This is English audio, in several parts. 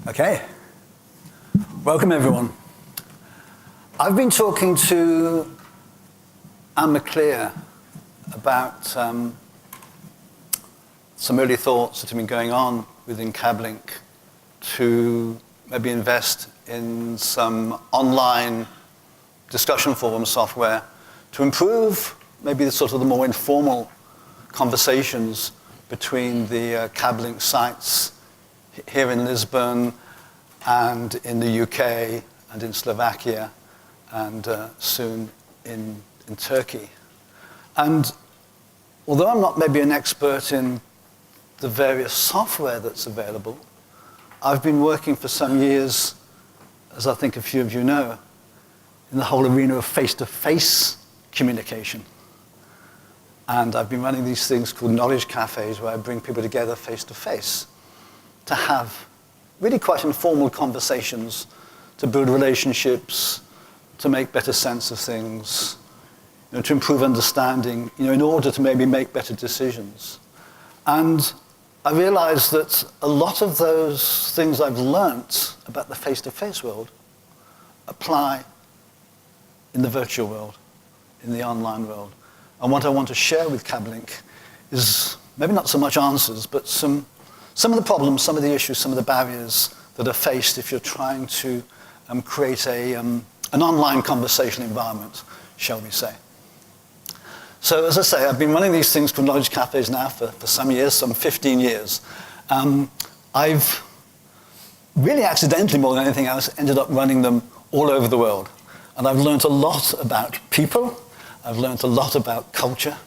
Okay, welcome everyone. I've been talking to Anne McClear about some early thoughts that have been going on within CabLink to maybe invest in some online discussion forum software to improve maybe the more informal conversations between the CabLink sites here in Lisbon and in the UK and in Slovakia and soon in Turkey. And although I'm not maybe an expert in the various software that's available, I've been working for some years, as I think a few of you know, in the whole arena of face-to-face communication. And I've been running these things called knowledge cafes where I bring people together face-to-face to have really quite informal conversations, to build relationships, to make better sense of things, to improve understanding, in order to maybe make better decisions. And I realized that a lot of those things I've learnt about the face-to-face world apply in the virtual world, in the online world. And what I want to share with CabLink is maybe not so much answers, but some of the problems, some of the issues, some of the barriers that are faced if you're trying to create an online conversation environment, shall we say. So as I say, I've been running these things called knowledge cafes now for some years, some 15 years. I've really accidentally, more than anything else, ended up running them all over the world. And I've learned a lot about people. I've learned a lot about culture.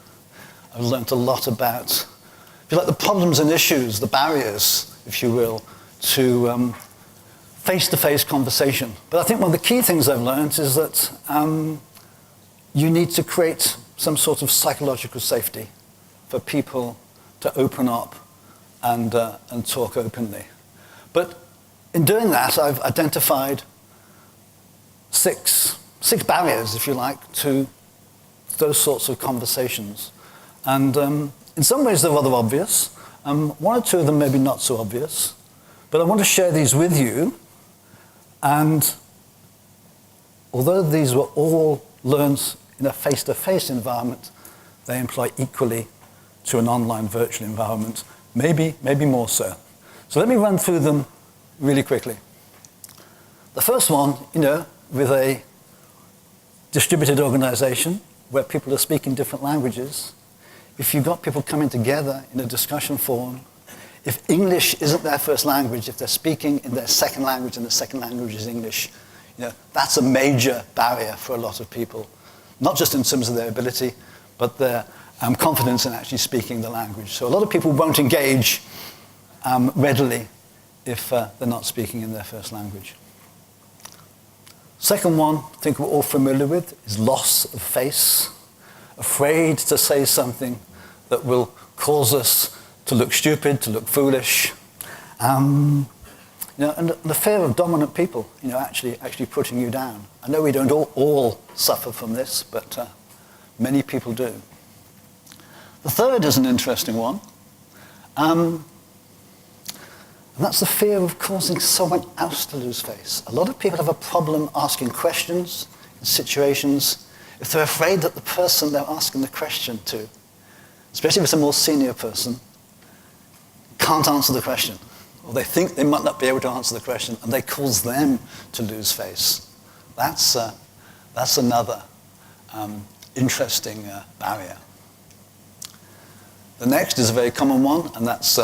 I've learned a lot about, if you like, the problems and issues, the barriers, if you will, to face-to-face conversation. But I think one of the key things I've learned is that you need to create some sort of psychological safety for people to open up and talk openly. But in doing that, I've identified six barriers, if you like, to those sorts of conversations. And in some ways, they're rather obvious. One or two of them maybe not so obvious. But I want to share these with you. And although these were all learned in a face-to-face environment, they apply equally to an online virtual environment, maybe more so. So let me run through them really quickly. The first one, with a distributed organization where people are speaking different languages, if you've got people coming together in a discussion forum, if English isn't their first language, if they're speaking in their second language and the second language is English, that's a major barrier for a lot of people, not just in terms of their ability, but their confidence in actually speaking the language. So a lot of people won't engage readily if they're not speaking in their first language. Second one, I think we're all familiar with, is loss of face. Afraid to say something that will cause us to look stupid, to look foolish. And the fear of dominant people, actually putting you down. I know we don't all suffer from this, but many people do. The third is an interesting one. And that's the fear of causing someone else to lose face. A lot of people have a problem asking questions in situations if they're afraid that the person they're asking the question to, especially if it's a more senior person, can't answer the question. Or they think they might not be able to answer the question, and they cause them to lose face. That's another interesting barrier. The next is a very common one, and that's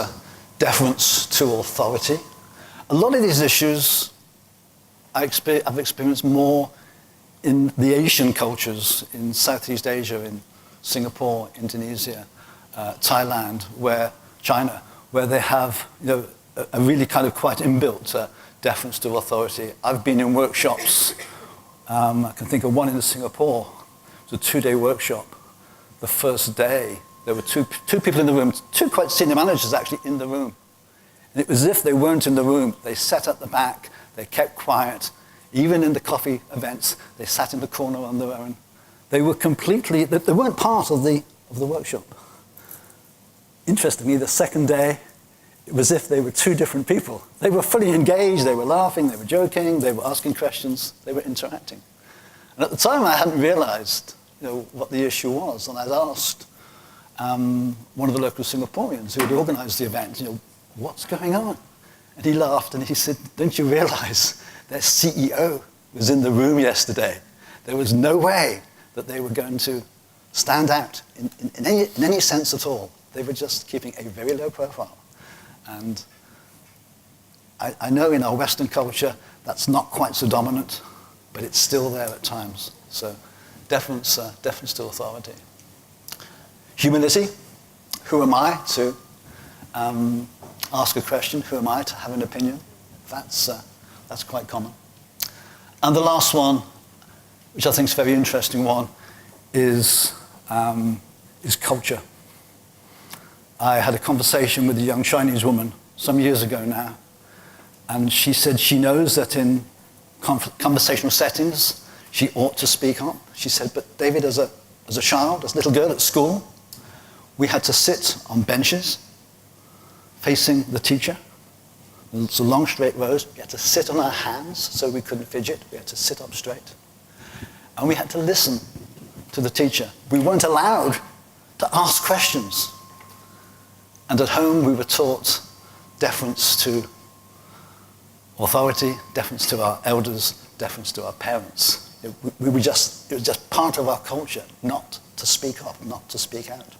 deference to authority. A lot of these issues I've experienced more in the Asian cultures, in Southeast Asia, in Singapore, Indonesia, Thailand, China, where they have a really kind of quite inbuilt deference to authority. I've been in workshops. I can think of one in Singapore. It was a 2-day workshop. The first day, there were two people in the room, two quite senior managers actually in the room. And it was as if they weren't in the room. They sat at the back. They kept quiet. Even in the coffee events, they sat in the corner on their own. They were they weren't part of the workshop. Interestingly, the second day, it was as if they were two different people. They were fully engaged, they were laughing, they were joking, they were asking questions, they were interacting. And at the time I hadn't realized what the issue was, and I'd asked one of the local Singaporeans who had organized the event, what's going on? And he laughed and he said, don't you realize their CEO was in the room yesterday? There was no way that they were going to stand out in any sense at all. They were just keeping a very low profile. And I know in our Western culture that's not quite so dominant, but it's still there at times. So deference to authority. Humility. Who am I to ask a question? Who am I to have an opinion? That's quite common. And the last one, which I think is a very interesting one, is culture. I had a conversation with a young Chinese woman some years ago now, and she said she knows that in conversational settings she ought to speak up. She said, but David, as a child, as a little girl at school, we had to sit on benches facing the teacher. It's a long straight rows. We had to sit on our hands so we couldn't fidget. We had to sit up straight. And we had to listen to the teacher. We weren't allowed to ask questions. And at home we were taught deference to authority, deference to our elders, deference to our parents. It was just part of our culture not to speak up, not to speak out.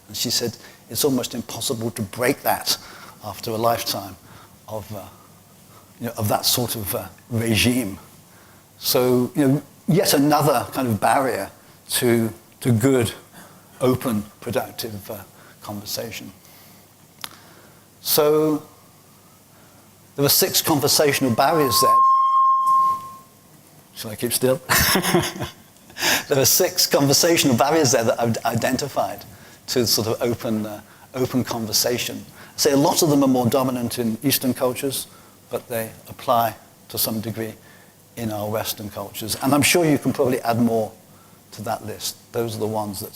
And she said it's almost impossible to break that after a lifetime of that sort of regime. So yet another kind of barrier to good, open, productive conversation. So there were 6 conversational barriers there. Shall I keep still? There were 6 conversational barriers there that I've identified to sort of open conversation. So a lot of them are more dominant in Eastern cultures, but they apply to some degree in our Western cultures. And I'm sure you can probably add more to that list. Those are the ones that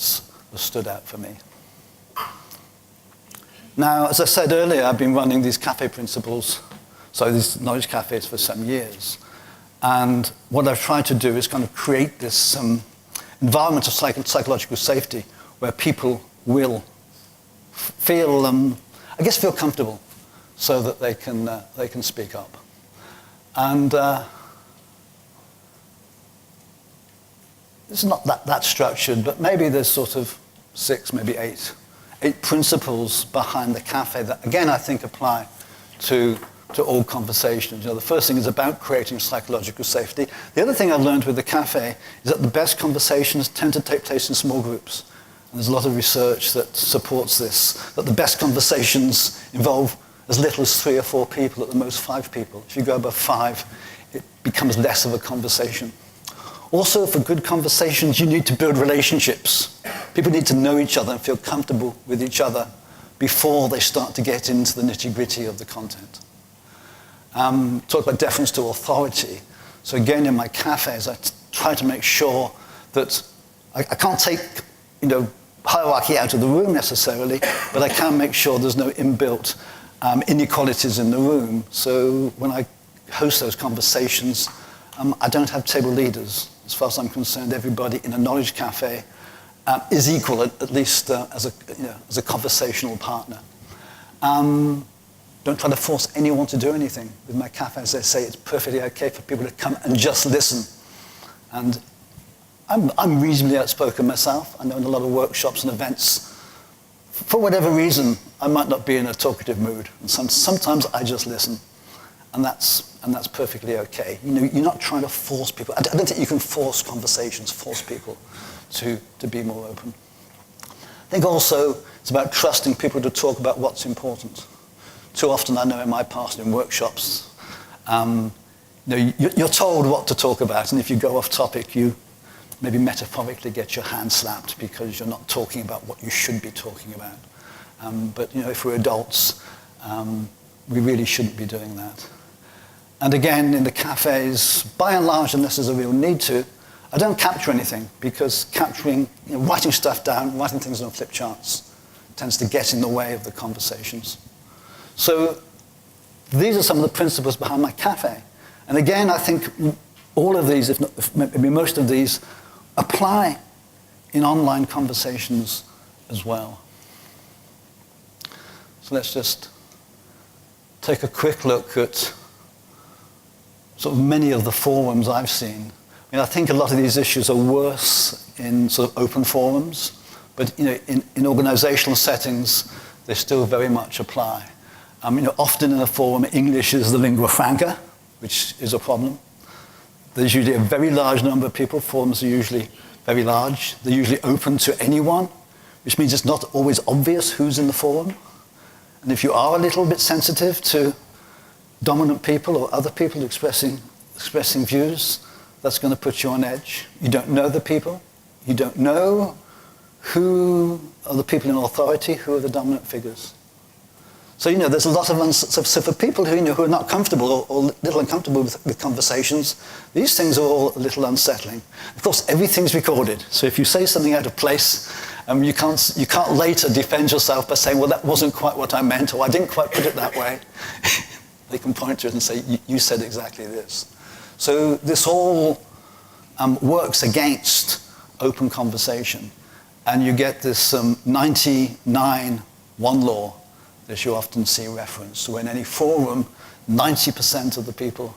stood out for me. Now, as I said earlier, I've been running these cafe principles, so these knowledge cafes for some years. And what I've tried to do is kind of create this environment of psychological safety where people will feel comfortable so that they can speak up. And it's not that structured, but maybe there's sort of 6, maybe 8 principles behind the cafe that, again, I think apply to all conversations. The first thing is about creating psychological safety. The other thing I've learned with the cafe is that the best conversations tend to take place in small groups. And there's a lot of research that supports this, that the best conversations involve as little as 3 or 4 people, at the most 5 people. If you go above 5, it becomes less of a conversation. Also, for good conversations, you need to build relationships. People need to know each other and feel comfortable with each other before they start to get into the nitty-gritty of the content. Talk about deference to authority. So again, in my cafes, I try to make sure that I can't take hierarchy out of the room necessarily, but I can make sure there's no inbuilt inequalities in the room. So when I host those conversations, I don't have table leaders. As far as I'm concerned, everybody in a knowledge cafe is equal, at least as a conversational partner. Don't try to force anyone to do anything. With my cafes, they say it's perfectly okay for people to come and just listen. And I'm reasonably outspoken myself. I know in a lot of workshops and events, for whatever reason, I might not be in a talkative mood. And sometimes I just listen. And that's perfectly okay. You're not trying to force people. I don't think you can force conversations, force people to be more open. I think also it's about trusting people to talk about what's important. Too often, I know in my past in workshops, you're told what to talk about, and if you go off topic, you maybe metaphorically get your hand slapped because you're not talking about what you should be talking about. But if we're adults, we really shouldn't be doing that. And again, in the cafes, by and large, unless there's a real need to, I don't capture anything because writing stuff down, writing things on flip charts tends to get in the way of the conversations. So these are some of the principles behind my cafe. And again, I think all of these, if maybe most of these, apply in online conversations as well. So let's just take a quick look at sort of many of the forums I've seen. I mean, I think a lot of these issues are worse in sort of open forums, but in organizational settings, they still very much apply. Often in a forum, English is the lingua franca, which is a problem. There's usually a very large number of people. Forums are usually very large. They're usually open to anyone, which means it's not always obvious who's in the forum. And if you are a little bit sensitive to dominant people or other people expressing views, that's going to put you on edge. You don't know the people. You don't know who are the people in authority, who are the dominant figures. So, there's a lot of so for people who are not comfortable or a little uncomfortable with conversations, these things are all a little unsettling. Of course, everything's recorded. So if you say something out of place, you can't later defend yourself by saying, well, that wasn't quite what I meant, or I didn't quite put it that way. They can point to it and say, you said exactly this. So this all works against open conversation. And you get this 99 one law that you often see referenced. So in any forum, 90% of the people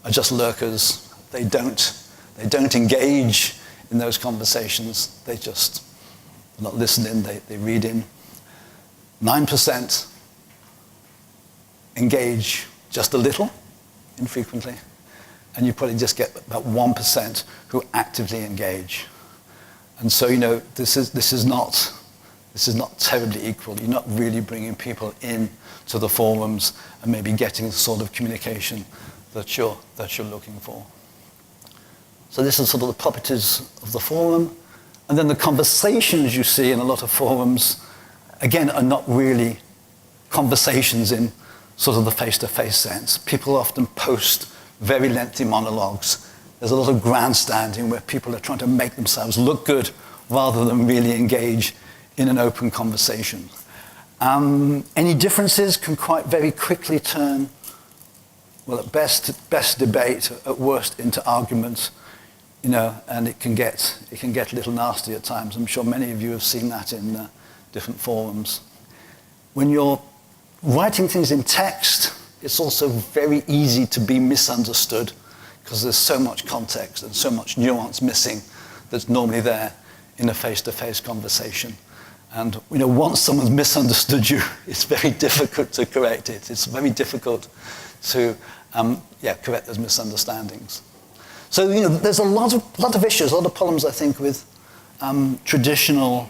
are just lurkers. They don't engage in those conversations. They just not listen in, they read in. 9% engage just a little, infrequently. And you probably just get about 1% who actively engage. And so, this is not terribly equal. You're not really bringing people in to the forums and maybe getting the sort of communication that you're looking for. So this is sort of the properties of the forum. And then the conversations you see in a lot of forums, again, are not really conversations in sort of the face-to-face sense. People often post very lengthy monologues. There's a lot of grandstanding where people are trying to make themselves look good rather than really engage in an open conversation. Any differences can quite very quickly turn, well, at best debate, at worst into argument, and it can get a little nasty at times. I'm sure many of you have seen that in different forums. When you're writing things in text, it's also very easy to be misunderstood because there's so much context and so much nuance missing that's normally there in a face-to-face conversation. And once someone's misunderstood you, it's very difficult to correct it. It's very difficult to correct those misunderstandings. So there's a lot of issues, a lot of problems, I think, with traditional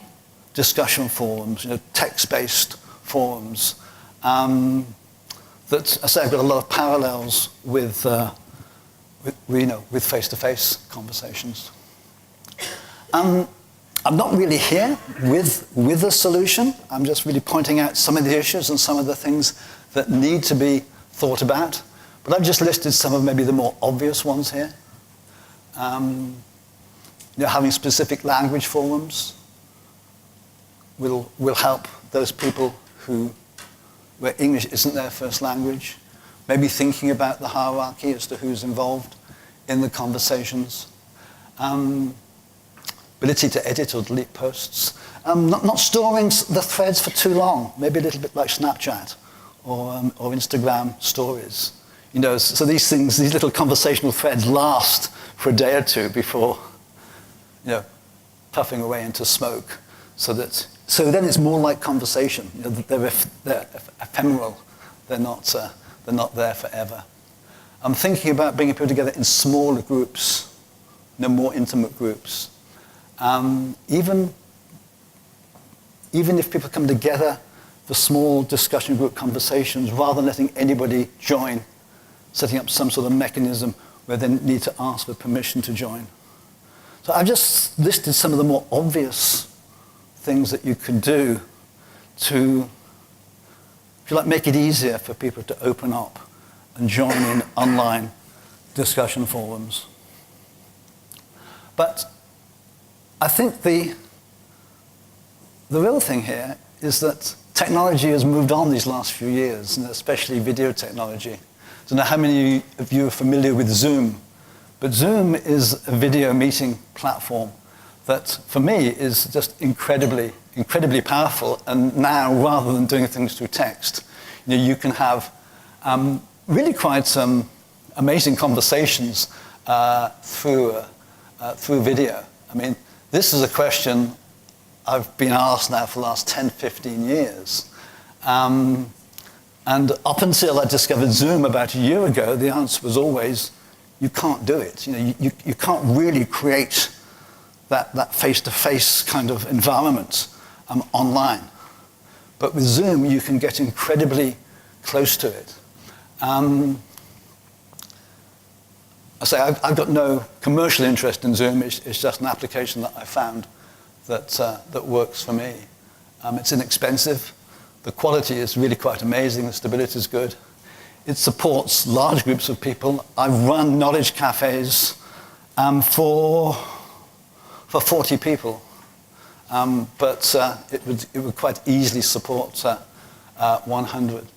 discussion forums, text-based forums. That I say I've got a lot of parallels with face-to-face conversations. I'm not really here with a solution. I'm just really pointing out some of the issues and some of the things that need to be thought about. But I've just listed some of maybe the more obvious ones here. Having specific language forums will help those people where English isn't their first language. Maybe thinking about the hierarchy as to who's involved in the conversations. Ability to edit or delete posts. Not storing the threads for too long, maybe a little bit like Snapchat or Instagram stories. So these things, these little conversational threads last for a day or two before, puffing away into smoke. So then it's more like conversation. They're ephemeral. They're not there forever. I'm thinking about bringing people together in smaller groups, more intimate groups. Even if people come together for small discussion group conversations, rather than letting anybody join, setting up some sort of mechanism where they need to ask for permission to join. So I've just listed some of the more obvious things that you could do to, if you like, make it easier for people to open up and join in online discussion forums. But I think the real thing here is that technology has moved on these last few years, and especially video technology. I don't know how many of you are familiar with Zoom, but Zoom is a video meeting platform that, for me, is just incredibly powerful. And now, rather than doing things through text, you can have really quite some amazing conversations through video. I mean, this is a question I've been asked now for the last 10, 15 years. And up until I discovered Zoom about a year ago, the answer was always, you can't do it. You can't really create that face-to-face kind of environment online. But with Zoom, you can get incredibly close to it. I say I've got no commercial interest in Zoom. It's just an application that I found that works for me. It's inexpensive. The quality is really quite amazing. The stability is good. It supports large groups of people. I've run knowledge cafes for 40 people, but it would quite easily support 100.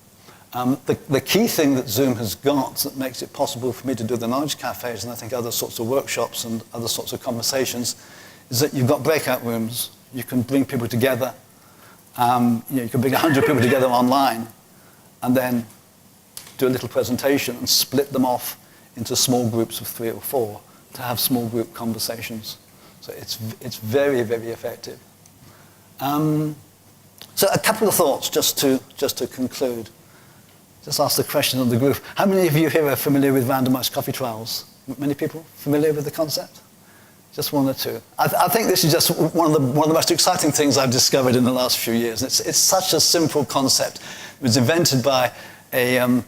The key thing that Zoom has got that makes it possible for me to do the knowledge cafes, and I think other sorts of workshops and other sorts of conversations, is that you've got breakout rooms. You can bring people together. You can bring 100 people together online, and then do a little presentation and split them off into small groups of 3 or 4 to have small group conversations. So it's very, very effective. So a couple of thoughts just to conclude. Just ask the question of the group. How many of you here are familiar with randomized coffee trials? Many people familiar with the concept? Just 1 or 2. I think this is just one of the most exciting things I've discovered in the last few years. It's such a simple concept. It was invented by an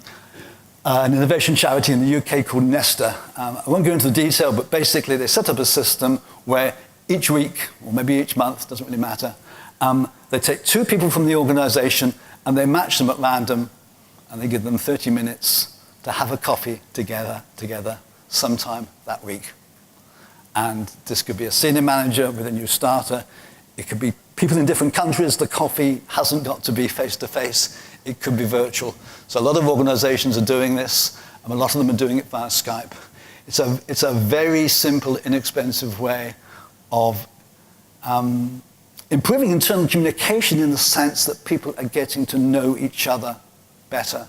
innovation charity in the UK called Nesta. I won't go into the detail, but basically they set up a system where each week, or maybe each month, doesn't really matter, they take 2 people from the organization and they match them at random, and they give them 30 minutes to have a coffee together sometime that week. And this could be a senior manager with a new starter. It could be people in different countries. The coffee hasn't got to be face-to-face. It could be virtual. So a lot of organizations are doing this, and a lot of them are doing it via Skype. It's a very simple, inexpensive way of improving internal communication in the sense that people are getting to know each other better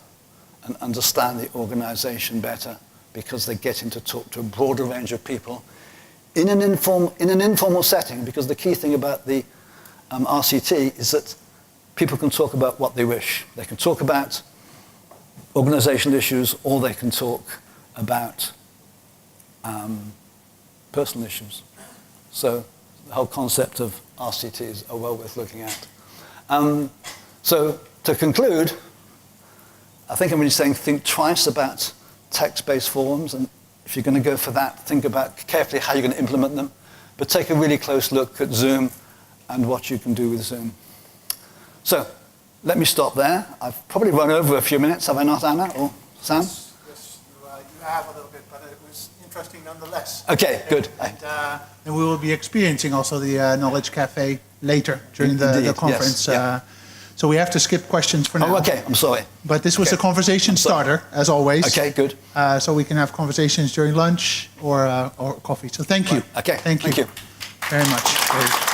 and understand the organization better because they're getting to talk to a broader range of people in an informal setting, because the key thing about the RCT is that people can talk about what they wish. They can talk about organizational issues, or they can talk about personal issues. So the whole concept of RCTs are well worth looking at. So to conclude, I think I'm really saying think twice about text-based forums, and if you're going to go for that, think about carefully how you're going to implement them, but take a really close look at Zoom and what you can do with Zoom. So let me stop there. I've probably run over a few minutes, have I not, Anna or Sam? Yes, you have a little bit, but it was interesting nonetheless. Okay, good. And we will be experiencing also the Knowledge Cafe later during the conference. Yes, yeah. So we have to skip questions for now. Oh, okay, I'm sorry. But this was a conversation starter, as always. Okay, good. So we can have conversations during lunch or coffee. So thank you. Okay, Thank you very much.